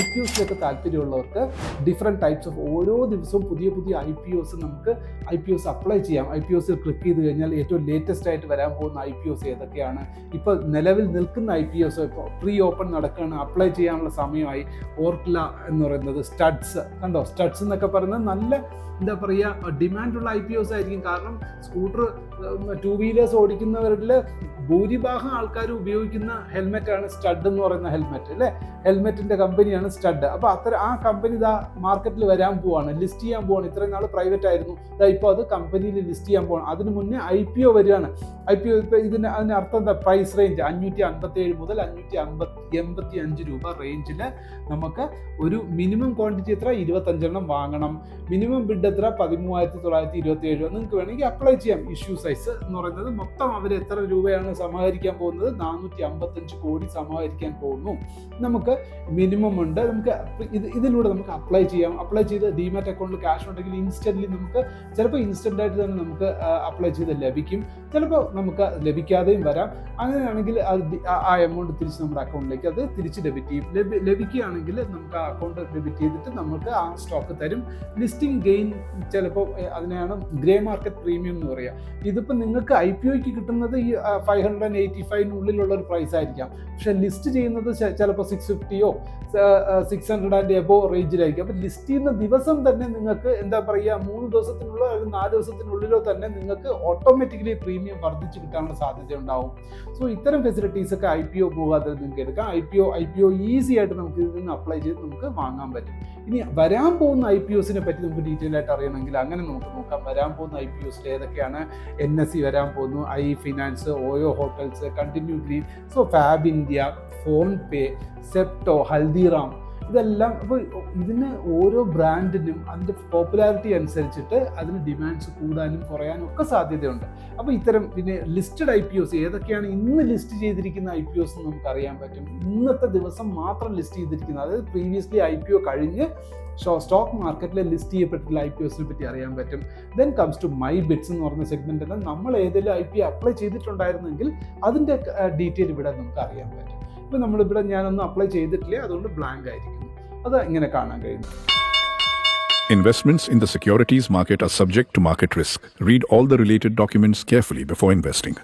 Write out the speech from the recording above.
IPOസിലൊക്കെ താല്പര്യമുള്ളവർക്ക് different types of ഓരോ ദിവസവും പുതിയ പുതിയ IPOs നമുക്ക് IPOs അപ്ലൈ ചെയ്യാം. IPOസിൽ ക്ലിക്ക് ചെയ്ത് കഴിഞ്ഞാൽ ഏറ്റവും ലേറ്റസ്റ്റ് ആയിട്ട് വരാൻ പോകുന്ന IPOs ഏതൊക്കെയാണ്, ഇപ്പോൾ നിലവിൽ നിൽക്കുന്ന IPOs ഇപ്പോൾ പ്രീ ഓപ്പൺ നടക്കുകയാണ്, അപ്ലൈ ചെയ്യാനുള്ള സമയമായി. ഓർക്കില എന്ന് പറയുന്നത് സ്റ്റഡ്സ് കണ്ടോ, സ്റ്റഡ്സ് എന്നൊക്കെ പറയുന്നത് നല്ല എന്താ പറയുക ഡിമാൻഡുള്ള IPOs ആയിരിക്കും. കാരണം സ്കൂട്ടർ 2 വീലേഴ്സ് ഓടിക്കുന്നവരിൽ ഭൂരിഭാഗം ആൾക്കാരും ഉപയോഗിക്കുന്ന ഹെൽമെറ്റാണ് സ്റ്റഡ് എന്ന് പറയുന്ന ഹെൽമെറ്റ് അല്ലേ. ഹെൽമെറ്റിൻ്റെ കമ്പനിയാണ് സ്റ്റഡ്. അപ്പോൾ ആ കമ്പനി ഇതാ മാർക്കറ്റിൽ വരാൻ പോവാണ്, ലിസ്റ്റ് ചെയ്യാൻ പോവാണ്. ഇത്രയും നാൾ പ്രൈവറ്റ് ആയിരുന്നു, ഇപ്പോൾ അത് കമ്പനിയിൽ ലിസ്റ്റ് ചെയ്യാൻ പോവാണ്. അതിന് മുന്നേ IPO വരികയാണ്. IPO ഇപ്പോൾ അതിന് അർത്ഥം എന്താ, പ്രൈസ് റേഞ്ച് 557 മുതൽ 585 രൂപ റേഞ്ചിൽ നമുക്ക് ഒരു മിനിമം ക്വാണ്ടിറ്റി എത്ര, 25 വാങ്ങണം. മിനിമം ബിഡ് എത്ര, 13,927 നിങ്ങൾക്ക് വേണമെങ്കിൽ അപ്ലൈ ചെയ്യാം. ഇഷ്യൂ സൈസ് എന്ന് പറയുന്നത് മൊത്തം അവർ എത്ര രൂപയാണ് സമാഹരിക്കാൻ പോകുന്നത്, 455 കോടി സമാഹരിക്കാൻ പോകുന്നു. നമുക്ക് മിനിമം ഉണ്ട്, നമുക്ക് ഇതിലൂടെ നമുക്ക് അപ്ലൈ ചെയ്യാം. അപ്ലൈ ചെയ്ത് ഡിമാറ്റ് അക്കൗണ്ടിൽ ക്യാഷ് ഉണ്ടെങ്കിൽ ഇൻസ്റ്റൻ്റ്ലി നമുക്ക് ചിലപ്പോൾ ഇൻസ്റ്റൻ്റായിട്ട് തന്നെ നമുക്ക് അപ്ലൈ ചെയ്ത് ലഭിക്കും, ചിലപ്പോൾ നമുക്ക് ലഭിക്കാതെയും വരാം. അങ്ങനെയാണെങ്കിൽ ആ എമൗണ്ട് തിരിച്ച് നമ്മുടെ അക്കൗണ്ടിലേക്ക് അത് തിരിച്ച് ഡെബിറ്റ് ചെയ്യും. ലഭിക്കുകയാണെങ്കിൽ നമുക്ക് ആ അക്കൗണ്ട് ഡെബിറ്റ് ചെയ്തിട്ട് നമുക്ക് ആ സ്റ്റോക്ക് തരും. ലിസ്റ്റിംഗ് ഗെയിൻ ചിലപ്പോൾ അതിനെയാണ് ഗ്രേ മാർക്കറ്റ് പ്രീമിയം എന്ന് പറയുക. ഇതിപ്പോൾ നിങ്ങൾക്ക് IPOയ്ക്ക് കിട്ടുന്നത് ഈ 585 ഒരു പ്രൈസ് ആയിരിക്കാം, പക്ഷെ ലിസ്റ്റ് ചെയ്യുന്നത് ചിലപ്പോൾ 650 600 എബോവ് റേഞ്ചിലായിരിക്കും. അപ്പോൾ ലിസ്റ്റ് ചെയ്യുന്ന ദിവസം തന്നെ നിങ്ങൾക്ക് എന്താ പറയുക 3 ദിവസത്തിനുള്ളോ അല്ലെങ്കിൽ 4 ദിവസത്തിനുള്ളിലോ തന്നെ നിങ്ങൾക്ക് ഓട്ടോമാറ്റിക്കലി പ്രീമിയം വർദ്ധിച്ച് കിട്ടാനുള്ള സാധ്യത ഉണ്ടാവും. സോ ഇത്തരം ഫെസിലിറ്റീസൊക്കെ IPO പോകാതെ നിങ്ങൾക്ക് എടുക്കാം. IPO ഈസി ആയിട്ട് നമുക്ക് ഇതിൽ നിന്ന് അപ്ലൈ ചെയ്ത് നമുക്ക് വാങ്ങാൻ പറ്റും. ഇനി വരാൻ പോകുന്ന IPOസിനെ പറ്റി നമുക്ക് ഡീറ്റെയിൽ ആയിട്ട് അറിയണമെങ്കിൽ അങ്ങനെ നമുക്ക് നോക്കാം. വരാൻ പോകുന്ന IPOസിൽ ഏതൊക്കെയാണ്, NSE വരാൻ പോകുന്നു, finance, OYO hotels, Continuum Green, so Fabindia, PhonePe, Zepto, Haldiram, ഇതെല്ലാം. അപ്പോൾ ഇതിന് ഓരോ ബ്രാൻഡിനും അതിൻ്റെ പോപ്പുലാരിറ്റി അനുസരിച്ചിട്ട് അതിന് ഡിമാൻഡ്സ് കൂടാനും കുറയാനും ഒക്കെ സാധ്യതയുണ്ട്. അപ്പോൾ ഇത്തരം പിന്നെ ലിസ്റ്റഡ് IPOs ഏതൊക്കെയാണ് ഇന്ന് ലിസ്റ്റ് ചെയ്തിരിക്കുന്ന IPOs എന്ന് നമുക്ക് അറിയാൻ പറ്റും. ഇന്നത്തെ ദിവസം മാത്രം ലിസ്റ്റ് ചെയ്തിരിക്കുന്ന, അതായത് പ്രീവിയസ്ലി IPO കഴിഞ്ഞ് സ്റ്റോക്ക് മാർക്കറ്റിൽ ലിസ്റ്റ് ചെയ്യപ്പെട്ടിട്ടുള്ള IPOസിനെ പറ്റി അറിയാൻ പറ്റും. Then comes to my bits എന്ന് പറയുന്ന സെഗ്മെൻറ്റിൽ നമ്മൾ ഏതെങ്കിലും IPO അപ്ലൈ ചെയ്തിട്ടുണ്ടായിരുന്നെങ്കിൽ അതിൻ്റെ ഡീറ്റെയിൽ ഇവിടെ നമുക്ക് അറിയാൻ പറ്റും. ഇപ്പോൾ നമ്മളിവിടെ ഞാനൊന്നും അപ്ലൈ ചെയ്തിട്ടില്ല, അതുകൊണ്ട് ബ്ലാങ്ക് ആയിരിക്കുന്നു. അത് ഇങ്ങനെ കാണാൻ കഴിയുന്നു. Investments in the securities market are subject to market risk. Read all the related documents carefully before investing.